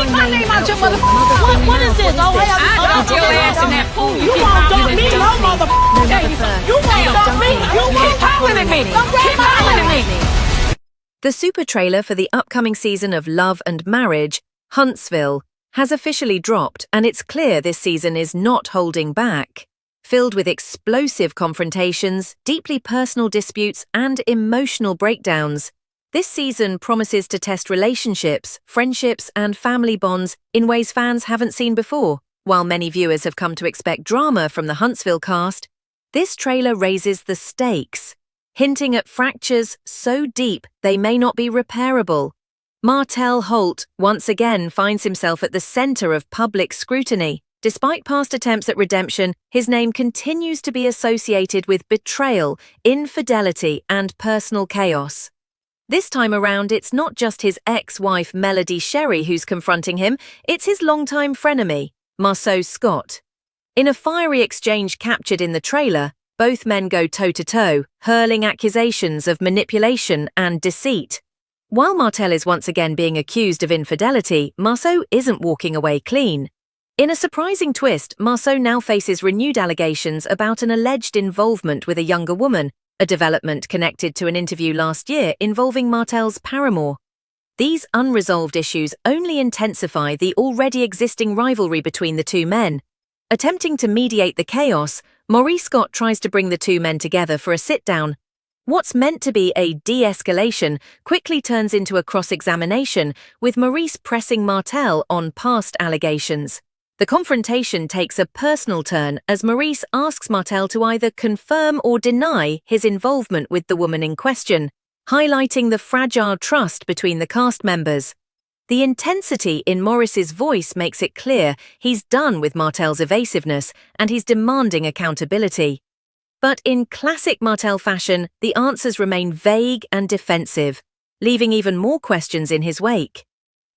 Take my name out your motherfucker. What is this? Oh, hey, I dumped your ass in that pool. You won't dump me, no motherfucker. You won't dump me. You won't hollering at me. Keep hollering at me. The super trailer for the upcoming season of Love and Marriage, Huntsville, has officially dropped, and it's clear this season is not holding back. Filled with explosive confrontations, deeply personal disputes, and emotional breakdowns, this season promises to test relationships, friendships, and family bonds in ways fans haven't seen before. While many viewers have come to expect drama from the Huntsville cast, this trailer raises the stakes, hinting at fractures so deep they may not be repairable. Martell Holt once again finds himself at the center of public scrutiny. Despite past attempts at redemption, his name continues to be associated with betrayal, infidelity, and personal chaos. This time around, it's not just his ex-wife Melody Sherry who's confronting him, it's his longtime frenemy, Marceau Scott. In a fiery exchange captured in the trailer, both men go toe-to-toe, hurling accusations of manipulation and deceit. While Martell is once again being accused of infidelity, Marceau isn't walking away clean. In a surprising twist, Marceau now faces renewed allegations about an alleged involvement with a younger woman, a development connected to an interview last year involving Martell's paramour. These unresolved issues only intensify the already existing rivalry between the two men. Attempting to mediate the chaos, Maurice Scott tries to bring the two men together for a sit-down. What's meant to be a de-escalation quickly turns into a cross-examination, with Maurice pressing Martell on past allegations. The confrontation takes a personal turn as Maurice asks Martell to either confirm or deny his involvement with the woman in question, highlighting the fragile trust between the cast members. The intensity in Maurice's voice makes it clear he's done with Martell's evasiveness and he's demanding accountability. But in classic Martell fashion, the answers remain vague and defensive, leaving even more questions in his wake.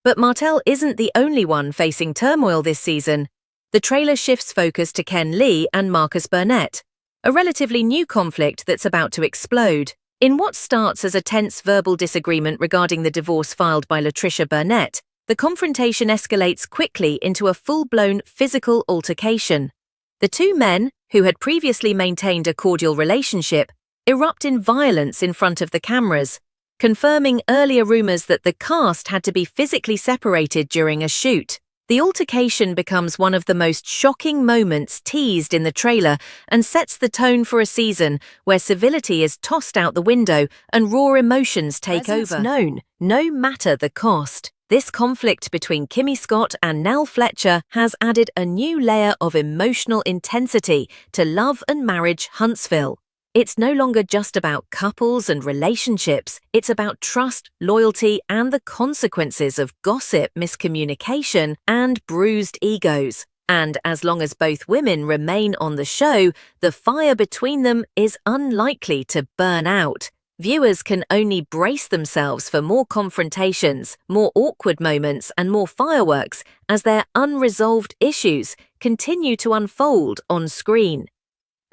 But Martell isn't the only one facing turmoil this season. The trailer shifts focus to Ken Lee and Marcus Burnett, a relatively new conflict that's about to explode. In what starts as a tense verbal disagreement regarding the divorce filed by Latricia Burnett, the confrontation escalates quickly into a full-blown physical altercation. The two men, who had previously maintained a cordial relationship, erupt in violence in front of the cameras, confirming earlier rumors that the cast had to be physically separated during a shoot. The altercation becomes one of the most shocking moments teased in the trailer and sets the tone for a season where civility is tossed out the window and raw emotions take over. Known, no matter the cost. This conflict between Kimmi Scott and Nell Fletcher has added a new layer of emotional intensity to Love and Marriage Huntsville. It's no longer just about couples and relationships, it's about trust, loyalty, and the consequences of gossip, miscommunication, and bruised egos. And as long as both women remain on the show, the fire between them is unlikely to burn out. Viewers can only brace themselves for more confrontations, more awkward moments, and more fireworks as their unresolved issues continue to unfold on screen.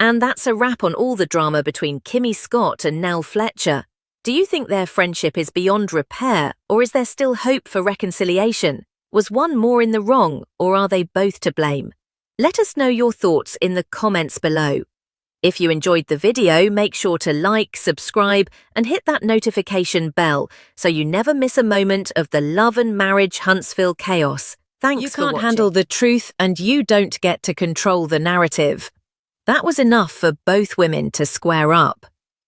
And that's a wrap on all the drama between Kimmi Scott and Nell Fletcher. Do you think their friendship is beyond repair, or is there still hope for reconciliation? Was one more in the wrong, or are they both to blame? Let us know your thoughts in the comments below. If you enjoyed the video, make sure to like, subscribe, and hit that notification bell so you never miss a moment of the Love and Marriage Huntsville chaos. Thanks for watching. You can't handle the truth, and you don't get to control the narrative. That was enough for both women to square up.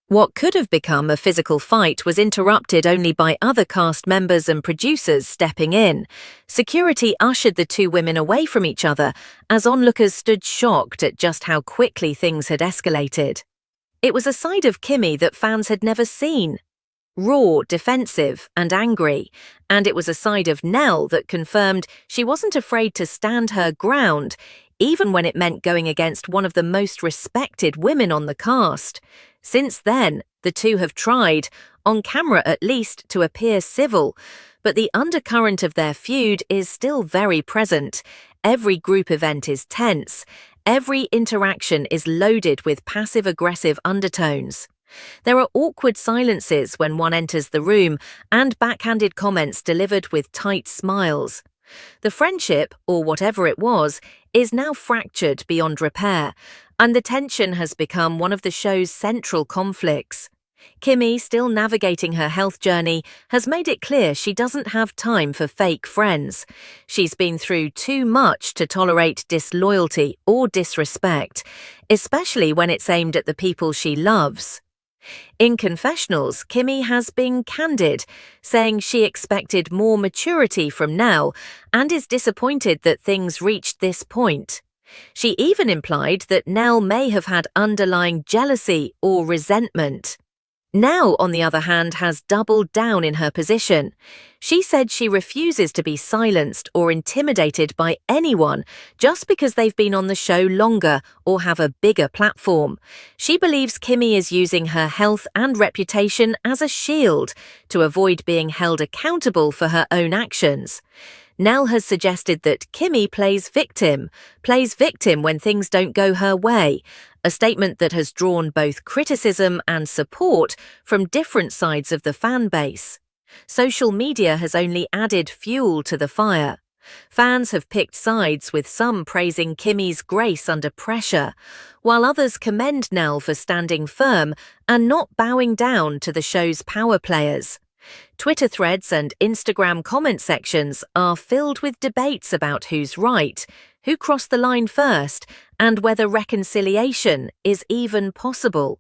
What could have become a physical fight was interrupted only by other cast members and producers stepping in. Security ushered the two women away from each other as onlookers stood shocked at just how quickly things had escalated. It was a side of Kimmi that fans had never seen. Raw, defensive, and angry. And it was a side of Nell that confirmed she wasn't afraid to stand her ground, even when it meant going against one of the most respected women on the cast. Since then, the two have tried, on camera at least, to appear civil, but the undercurrent of their feud is still very present. Every group event is tense. Every interaction is loaded with passive-aggressive undertones. There are awkward silences when one enters the room and backhanded comments delivered with tight smiles. The friendship, or whatever it was, is now fractured beyond repair, and the tension has become one of the show's central conflicts. Kimmi, still navigating her health journey, has made it clear she doesn't have time for fake friends. She's been through too much to tolerate disloyalty or disrespect, especially when it's aimed at the people she loves. In confessionals, Kimmi has been candid, saying she expected more maturity from Nell and is disappointed that things reached this point. She even implied that Nell may have had underlying jealousy or resentment. Nell, on the other hand, has doubled down in her position. She said she refuses to be silenced or intimidated by anyone just because they've been on the show longer or have a bigger platform. She believes Kimmi is using her health and reputation as a shield to avoid being held accountable for her own actions. Nell has suggested that Kimmi plays victim when things don't go her way, a statement that has drawn both criticism and support from different sides of the fan base. Social media has only added fuel to the fire. Fans have picked sides, with some praising Kimmi's grace under pressure, while others commend Nell for standing firm and not bowing down to the show's power players. Twitter threads and Instagram comment sections are filled with debates about who's right, who crossed the line first, and whether reconciliation is even possible.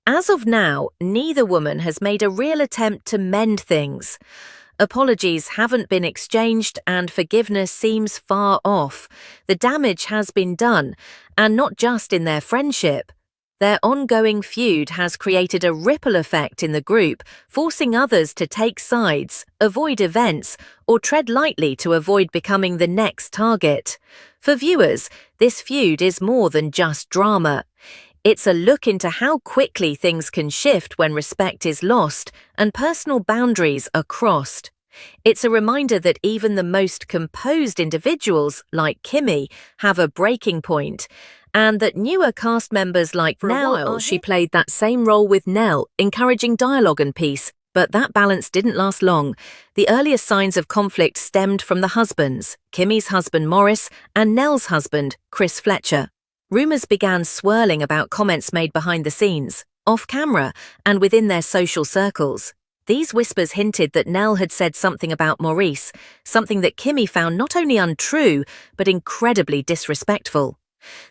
As of now, neither woman has made a real attempt to mend things. Apologies haven't been exchanged and forgiveness seems far off. The damage has been done, and not just in their friendship. Their ongoing feud has created a ripple effect in the group, forcing others to take sides, avoid events, or tread lightly to avoid becoming the next target. For viewers, this feud is more than just drama. It's a look into how quickly things can shift when respect is lost and personal boundaries are crossed. It's a reminder that even the most composed individuals, like Kimmi, have a breaking point, and that newer cast members like Nell, she played that same role with Nell, encouraging dialogue and peace, but that balance didn't last long. The earliest signs of conflict stemmed from the husbands, Kimmi's husband Morris and Nell's husband, Chris Fletcher. Rumours began swirling about comments made behind the scenes, off camera, and within their social circles. These whispers hinted that Nell had said something about Maurice, something that Kimmi found not only untrue, but incredibly disrespectful.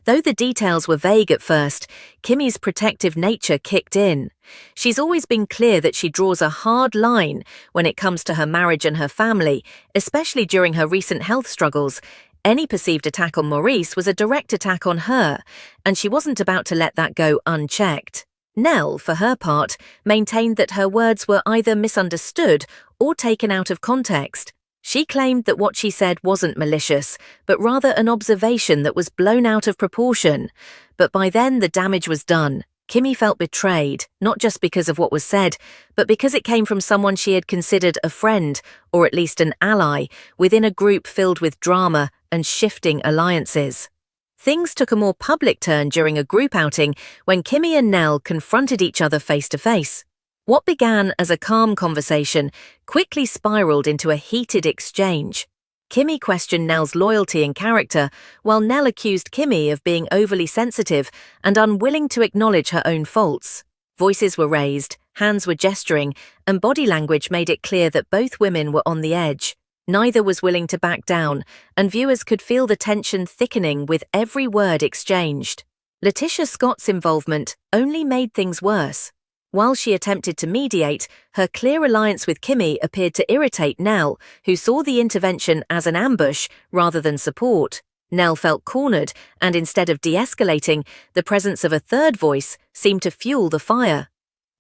Though the details were vague at first, Kimmi's protective nature kicked in. She's always been clear that she draws a hard line when it comes to her marriage and her family, especially during her recent health struggles. Any perceived attack on Maurice was a direct attack on her, and she wasn't about to let that go unchecked. Nell, for her part, maintained that her words were either misunderstood or taken out of context. She claimed that what she said wasn't malicious, but rather an observation that was blown out of proportion. But by then the damage was done. Kimmi felt betrayed, not just because of what was said, but because it came from someone she had considered a friend, or at least an ally, within a group filled with drama and shifting alliances. Things took a more public turn during a group outing when Kimmi and Nell confronted each other face to face. What began as a calm conversation quickly spiraled into a heated exchange. Kimmi questioned Nell's loyalty and character, while Nell accused Kimmi of being overly sensitive and unwilling to acknowledge her own faults. Voices were raised, hands were gesturing, and body language made it clear that both women were on the edge. Neither was willing to back down, and viewers could feel the tension thickening with every word exchanged. Letitia Scott's involvement only made things worse. While she attempted to mediate, her clear alliance with Kimmi appeared to irritate Nell, who saw the intervention as an ambush rather than support. Nell felt cornered, and instead of de-escalating, the presence of a third voice seemed to fuel the fire.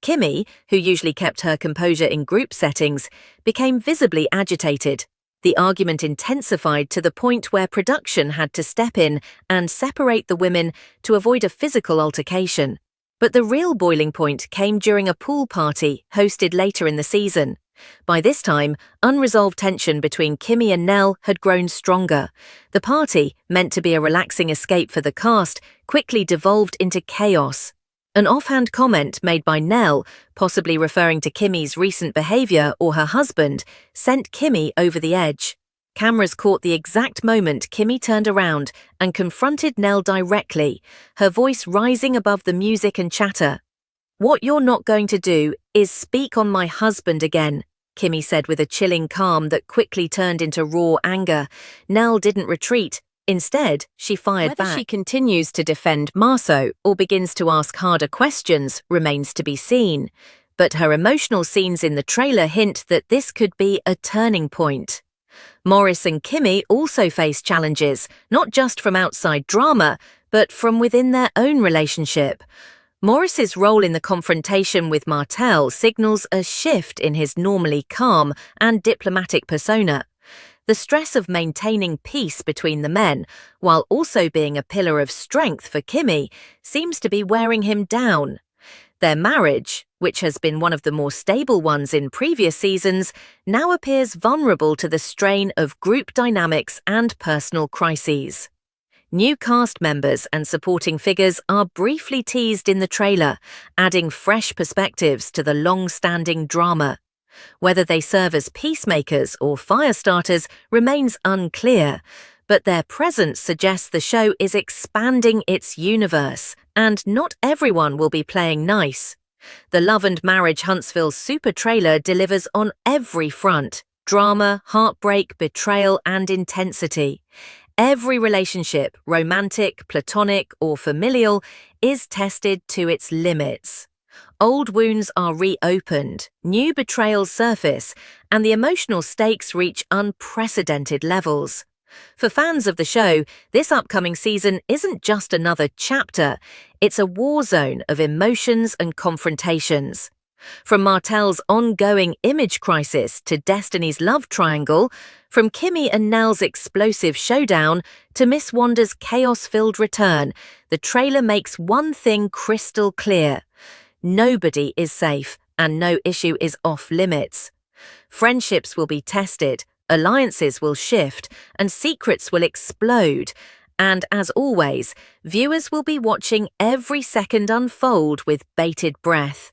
Kimmi, who usually kept her composure in group settings, became visibly agitated. The argument intensified to the point where production had to step in and separate the women to avoid a physical altercation. But the real boiling point came during a pool party hosted later in the season. By this time, unresolved tension between Kimmi and Nell had grown stronger. The party, meant to be a relaxing escape for the cast, quickly devolved into chaos. An offhand comment made by Nell, possibly referring to Kimmi's recent behavior or her husband, sent Kimmi over the edge. Cameras caught the exact moment Kimmi turned around and confronted Nell directly, her voice rising above the music and chatter. "What you're not going to do is speak on my husband again," Kimmi said with a chilling calm that quickly turned into raw anger. Nell didn't retreat. Instead, she fired back. Whether she continues to defend Marceau or begins to ask harder questions remains to be seen. But her emotional scenes in the trailer hint that this could be a turning point. Morris and Kimmi also face challenges, not just from outside drama, but from within their own relationship. Morris's role in the confrontation with Martell signals a shift in his normally calm and diplomatic persona. The stress of maintaining peace between the men, while also being a pillar of strength for Kimmi, seems to be wearing him down. Their marriage, which has been one of the more stable ones in previous seasons, now appears vulnerable to the strain of group dynamics and personal crises. New cast members and supporting figures are briefly teased in the trailer, adding fresh perspectives to the long-standing drama. Whether they serve as peacemakers or fire starters remains unclear, but their presence suggests the show is expanding its universe, and not everyone will be playing nice. The Love and Marriage Huntsville Super trailer delivers on every front: drama, heartbreak, betrayal, and intensity. Every relationship, romantic, platonic, or familial, is tested to its limits. Old wounds are reopened, new betrayals surface, and the emotional stakes reach unprecedented levels. For fans of the show, this upcoming season isn't just another chapter, it's a war zone of emotions and confrontations. From Martell's ongoing image crisis to Destiny's love triangle, from Kimmy and Nell's explosive showdown to Miss Wanda's chaos-filled return, the trailer makes one thing crystal clear: nobody is safe, and no issue is off-limits. Friendships will be tested, alliances will shift, and secrets will explode. And as always, viewers will be watching every second unfold with bated breath.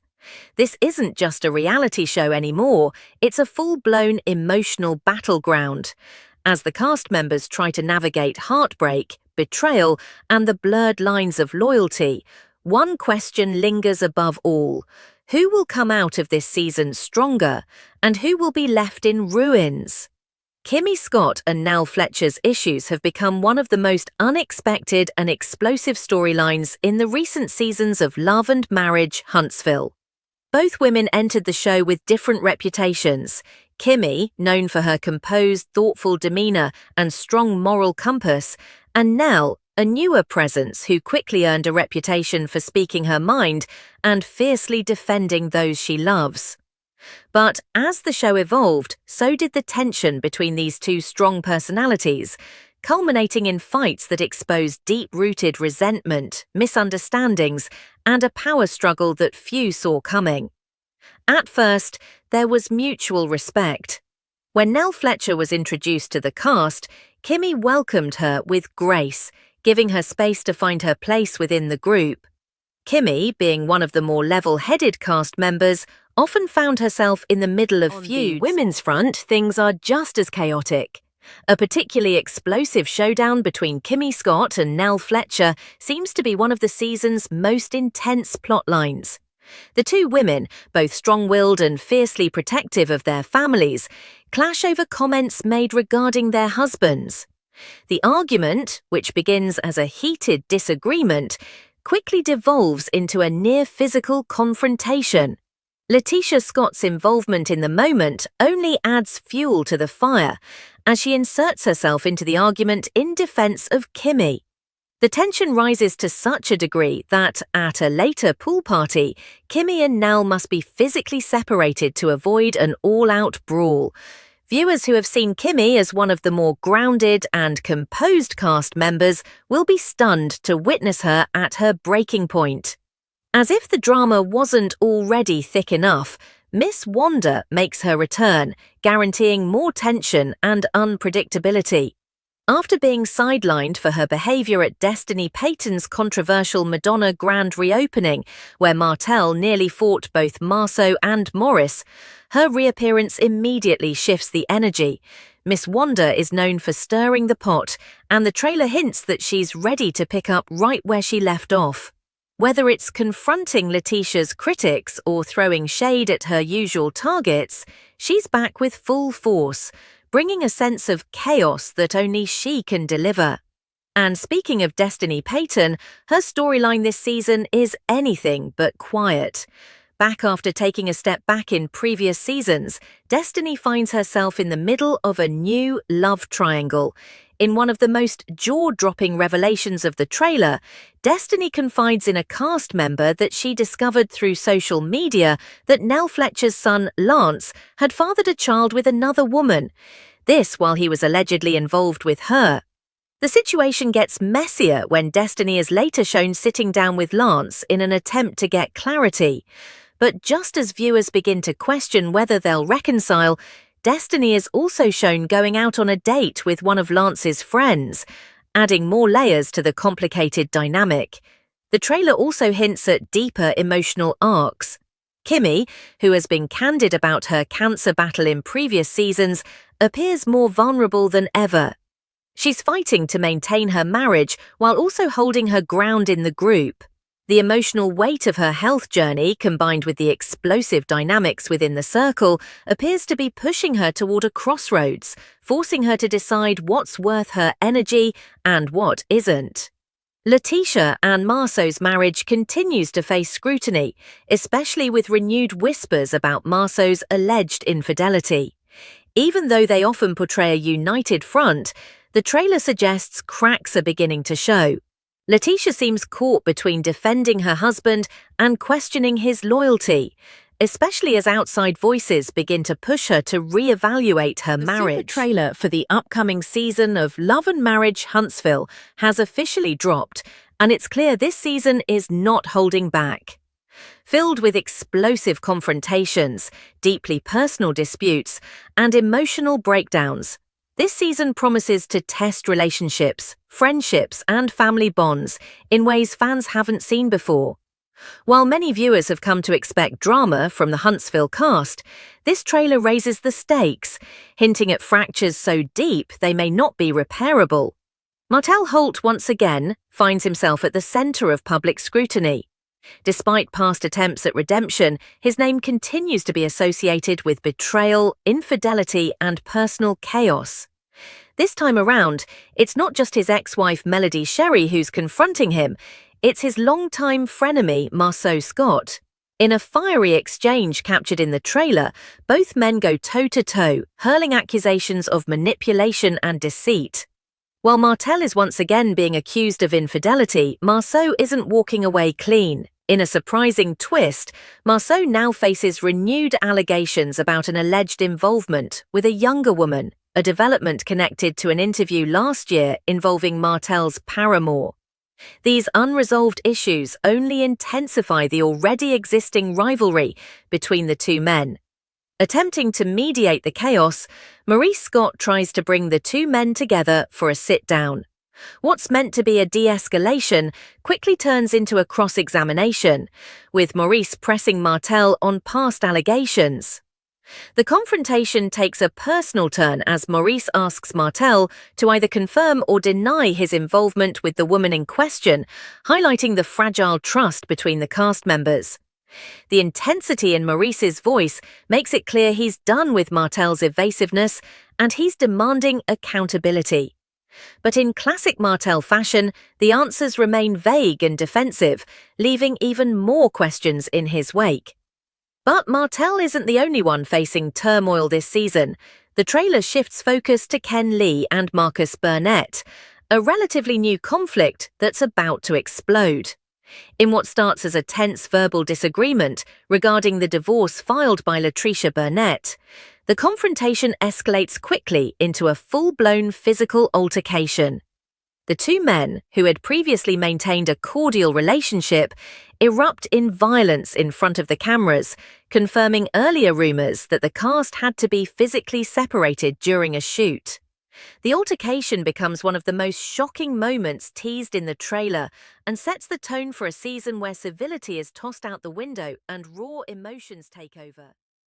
This isn't just a reality show anymore, it's a full-blown emotional battleground. As the cast members try to navigate heartbreak, betrayal, and the blurred lines of loyalty, one question lingers above all: who will come out of this season stronger, and who will be left in ruins? Kimmi Scott and Nell Fletcher's issues have become one of the most unexpected and explosive storylines in the recent seasons of Love and Marriage Huntsville. Both women entered the show with different reputations. Kimmi, known for her composed, thoughtful demeanor and strong moral compass, and Nell, a newer presence who quickly earned a reputation for speaking her mind and fiercely defending those she loves. But as the show evolved, so did the tension between these two strong personalities, culminating in fights that exposed deep-rooted resentment, misunderstandings, and a power struggle that few saw coming. At first, there was mutual respect. When Nell Fletcher was introduced to the cast, Kimmi welcomed her with grace, giving her space to find her place within the group. Kimmi, being one of the more level-headed cast members, often found herself in the middle of feuds. On the women's front, things are just as chaotic. A particularly explosive showdown between Kimmi Scott and Nell Fletcher seems to be one of the season's most intense plotlines. The two women, both strong-willed and fiercely protective of their families, clash over comments made regarding their husbands. The argument, which begins as a heated disagreement, quickly devolves into a near-physical confrontation. Letitia Scott's involvement in the moment only adds fuel to the fire, as she inserts herself into the argument in defense of Kimmi. The tension rises to such a degree that, at a later pool party, Kimmi and Nell must be physically separated to avoid an all-out brawl. Viewers who have seen Kimmi as one of the more grounded and composed cast members will be stunned to witness her at her breaking point. As if the drama wasn't already thick enough, Miss Wanda makes her return, guaranteeing more tension and unpredictability. After being sidelined for her behavior at Destiny Payton's controversial Madonna grand reopening, where Martell nearly fought both Marceau and Morris, her reappearance immediately shifts the energy. Miss Wanda is known for stirring the pot, and the trailer hints that she's ready to pick up right where she left off. Whether it's confronting Letitia's critics or throwing shade at her usual targets, she's back with full force, bringing a sense of chaos that only she can deliver. And speaking of Destiny Payton, her storyline this season is anything but quiet. Back after taking a step back in previous seasons, Destiny finds herself in the middle of a new love triangle. In one of the most jaw-dropping revelations of the trailer, Destiny confides in a cast member that she discovered through social media that Nell Fletcher's son, Lance, had fathered a child with another woman. This while he was allegedly involved with her. The situation gets messier when Destiny is later shown sitting down with Lance in an attempt to get clarity. But just as viewers begin to question whether they'll reconcile, Destiny is also shown going out on a date with one of Lance's friends, adding more layers to the complicated dynamic. The trailer also hints at deeper emotional arcs. Kimmi, who has been candid about her cancer battle in previous seasons, appears more vulnerable than ever. She's fighting to maintain her marriage while also holding her ground in the group. The emotional weight of her health journey, combined with the explosive dynamics within the circle, appears to be pushing her toward a crossroads, forcing her to decide what's worth her energy and what isn't. Letitia and Marceau's marriage continues to face scrutiny, especially with renewed whispers about Marceau's alleged infidelity. Even though they often portray a united front, the trailer suggests cracks are beginning to show. Letitia seems caught between defending her husband and questioning his loyalty, especially as outside voices begin to push her to reevaluate her marriage. The super trailer for the upcoming season of Love and Marriage Huntsville has officially dropped, and it's clear this season is not holding back. Filled with explosive confrontations, deeply personal disputes, and emotional breakdowns, this season promises to test relationships, friendships, and family bonds in ways fans haven't seen before. While many viewers have come to expect drama from the Huntsville cast, this trailer raises the stakes, hinting at fractures so deep they may not be repairable. Martell Holt once again finds himself at the center of public scrutiny. Despite past attempts at redemption, his name continues to be associated with betrayal, infidelity, and personal chaos. This time around, it's not just his ex-wife Melody Sherry who's confronting him, it's his longtime frenemy Marceau Scott. In a fiery exchange captured in the trailer, both men go toe-to-toe, hurling accusations of manipulation and deceit. While Martell is once again being accused of infidelity, Marceau isn't walking away clean. In a surprising twist, Marceau now faces renewed allegations about an alleged involvement with a younger woman, a development connected to an interview last year involving Martell's paramour. These unresolved issues only intensify the already existing rivalry between the two men. Attempting to mediate the chaos, Maurice Scott tries to bring the two men together for a sit-down. What's meant to be a de-escalation quickly turns into a cross-examination, with Maurice pressing Martell on past allegations. The confrontation takes a personal turn as Maurice asks Martell to either confirm or deny his involvement with the woman in question, highlighting the fragile trust between the cast members. The intensity in Maurice's voice makes it clear he's done with Martell's evasiveness and he's demanding accountability. But in classic Martell fashion, the answers remain vague and defensive, leaving even more questions in his wake. But Martell isn't the only one facing turmoil this season. The trailer shifts focus to Ken Lee and Marcus Burnett, a relatively new conflict that's about to explode. In what starts as a tense verbal disagreement regarding the divorce filed by Latricia Burnett, the confrontation escalates quickly into a full-blown physical altercation. The two men, who had previously maintained a cordial relationship, erupt in violence in front of the cameras, confirming earlier rumors that the cast had to be physically separated during a shoot. The altercation becomes one of the most shocking moments teased in the trailer and sets the tone for a season where civility is tossed out the window and raw emotions take over.